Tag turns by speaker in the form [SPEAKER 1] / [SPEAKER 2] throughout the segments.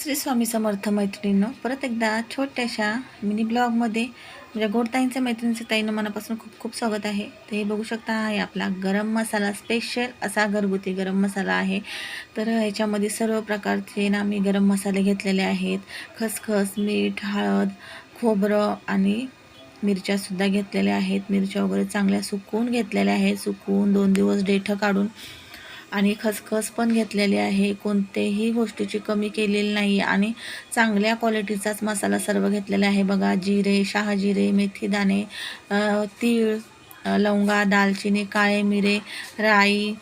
[SPEAKER 1] श्री स्वामी समर्थ मैत्रिणींनो, परत एकदा छोट्याशा मिनी ब्लॉगमध्ये म्हणजे गोडताईंच्या मैत्रिणींच्या ताईंनो मनापासून खूप खूप स्वागत आहे. तर हे बघू शकता आहे आपला गरम मसाला, स्पेशल असा घरगुती गरम मसाला आहे. तर ह्याच्यामध्ये सर्व प्रकारचे ना मी गरम मसाले घेतलेले आहेत. खसखस, मीठ, हळद, खोबरं आणि मिरच्यासुद्धा घेतलेल्या आहेत. मिरच्या वगैरे चांगल्या सुकवून घेतलेल्या आहेत. सुकवून 2 दिवस देठं काढून आणि खसखस पण घेतलेली आहे. कोणत्याही गोष्टीची कमी केलेली नाही आणि चांगल्या क्वालिटीचाच मसाला सर्व घेतलेला आहे. बघा, जिरे, शहाजिरे, मेथीदाणे, तीळ, लवंगा, दालचिनी, काळे मिरे, राई,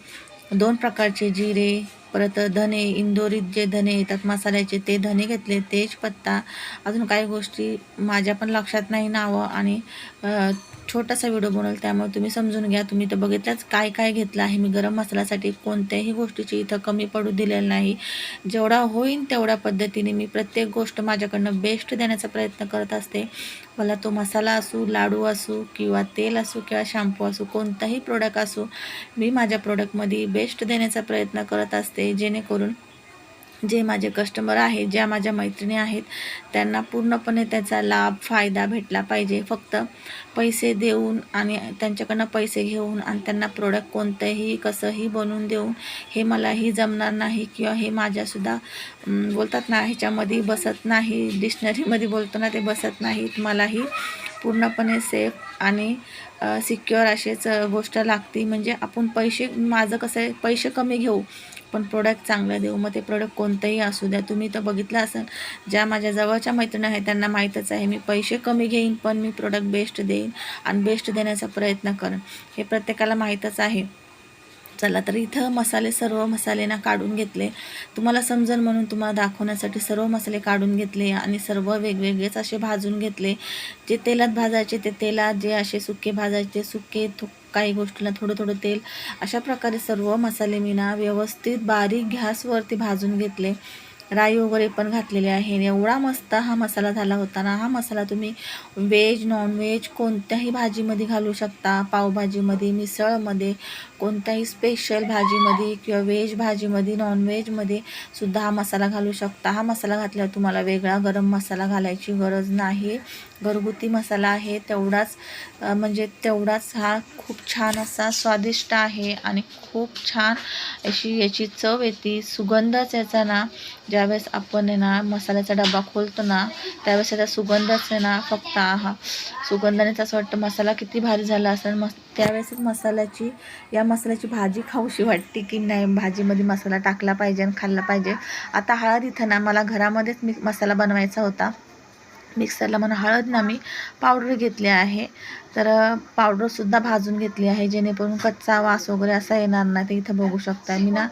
[SPEAKER 1] 2 प्रकारचे जिरे, परत धने, इंदोरीत जे धने येतात मसाल्याचे ते धने घेतले, तेजपत्ता, अजून काही गोष्टी माझ्या पण लक्षात नाही नावं आणि छोटासा व्हिडिओ बनवला त्यामुळे तुम्ही समजून घ्या. तुम्ही तर बघितलंच काय काय घेतलं आहे मी गरम मसाल्यासाठी. कोणत्याही गोष्टीची इथं कमी पडू दिलेलं नाही. जेवढा होईल तेवढ्या पद्धतीने मी प्रत्येक गोष्ट माझ्याकडनं बेस्ट देण्याचा प्रयत्न करत असते. मला तो मसाला असू, लाडू असू किंवा तेल असू किंवा शॅम्पू असू, कोणताही प्रोडक्ट असू, मी माझ्या प्रोडक्टमध्ये बेस्ट देण्याचा प्रयत्न करत असते, जेणेकरून जे माझे कस्टमर आहेत, ज्या माझ्या मैत्रिणी आहेत, त्यांना पूर्णपणे त्याचा लाभ, फायदा भेटला पाहिजे. फक्त पैसे देऊन आणि त्यांच्याकडनं पैसे घेऊन आणि त्यांना प्रोडक्ट कोणतंही कसंही बनवून देऊन हे मलाही जमणार नाही किंवा हे माझ्यासुद्धा बोलतात ना ह्याच्यामध्ये बसत नाही, डिक्शनरीमध्ये बोलतो ना ते बसत नाहीत. मलाही पूर्णपणे सेफ आणि सिक्युअर अशीच गोष्ट लागते. म्हणजे आपण पैसे, माझं कसं आहे, पैसे कमी घेऊ पण प्रोडक्ट चांगलं देऊ. मग ते प्रोडक्ट कोणतंही असू द्या. तुम्ही तर बघितलं असेल, ज्या माझ्या जवळच्या मैत्रिणी आहेत त्यांना माहीतच आहे, मी पैसे कमी घेईन पण मी प्रोडक्ट बेस्ट देईन आणि बेस्ट देण्याचा प्रयत्न करेन, हे प्रत्येकाला माहीतच आहे. चला, तर इथं मसाले, सर्व मसाले ना काढून घेतले. तुम्हाला समजेल म्हणून तुम्हाला दाखवण्यासाठी सर्व मसाले काढून घेतले आणि सर्व वेगवेगळेच असे भाजून घेतले. जे तेलात भाजायचे ते तेलात, जे असे सुके भाजायचे सुके, काही गोष्टीला थोडं थोडं तेल, अशा प्रकारे सर्व मसाले मी ना व्यवस्थित बारीक गॅसवरती भाजून घेतले. राई वगैरे पण घातलेले आहे. एवढा मस्त हा मसाला झाला होता ना. हा मसाला तुम्ही व्हेज, नॉनव्हेज कोणत्याही भाजीमध्ये घालू शकता. पावभाजीमध्ये, मिसळमध्ये, कोणत्याही स्पेशल भाजीमध्ये किंवा व्हेज भाजीमध्ये, नॉनव्हेजमध्ये सुद्धा हा मसाला घालू शकता. हा मसाला घातल्यावर तुम्हाला वेगळा गरम मसाला घालायची गरज नाही. घरगुती मसाला आहे तेवढाच, म्हणजे तेवढाच हा खूप छान असा स्वादिष्ट आहे आणि खूप छान अशी याची चव येते. सुगंधच याचा ना, ज्यावेळेस आपण आहे ना मसाल्याचा डबा खोलतो ना त्यावेळेस त्याचा सुगंधच आहे ना, फक्त हा सुगंधानेच असं वाटतं मसाला किती भारी झाला असेल. त्यावेळेस या मसाल्याची भाजी खाऊशी वाटते की नाही, भाजीमध्ये मसाला टाकला पाहिजे आणि खाल्ला पाहिजे. आता हळद इथं ना मला घरामध्येच मसाला बनवायचा होता. मिक्सरला म्हणून हळद ना मी पावडर घेतली आहे. तर पावडरसुद्धा भाजून घेतली आहे, जेणेकरून कच्चा वास वगैरे असा येणार नाही. ते इथं बघू शकता मी ना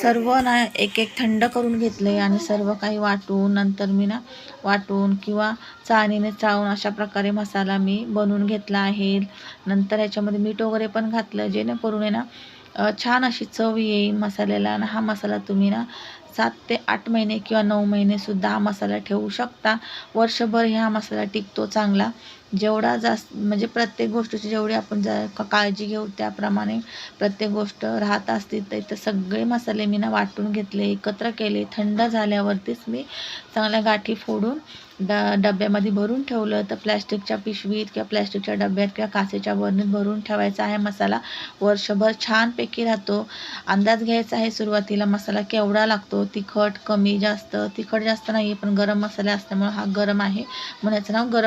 [SPEAKER 1] सर्व ना एक एक थंड करून घेतले आणि सर्व काही वाटून, नंतर मी ना वाटून किंवा चाळणीने चाळून अशा प्रकारे मसाला मी बनवून घेतला आहे. नंतर याच्यामध्ये मीठ वगैरे पण घातलं, जेणेकरून आहे ना छान अशी चव येईल मसाल्याला. आणि हा मसाला तुम्ही ना 7 ते 8 महिने किंवा 9 महिनेसुद्धा हा मसाला ठेवू शकता. वर्षभर हा मसाला टिकतो चांगला. जेवढा जास्त म्हणजे प्रत्येक गोष्टीची जेवढी आपण काळजी घेऊ त्याप्रमाणे प्रत्येक गोष्ट राहत असते. तर इथं सगळे मसाले मी ना वाटून घेतले, एकत्र केले. थंड झाल्यावरतीच मी चांगल्या गाठी फोडून डब्यामध्ये भरून ठेवलं. तर प्लॅस्टिकच्या पिशवीत किंवा प्लॅस्टिकच्या डब्यात किंवा काचेच्या बरणीत भरून ठेवायचा आहे. मसाला वर्षभर छानपैकी राहतो. अंदाज घ्यायचा आहे सुरुवातीला मसाला केवढा लागतो, तिखट कमी जास्त. तिखट जास्त नाही आहे पण गरम मसाला असल्यामुळे हा गरम आहे, म्हणून याचं नाव गरम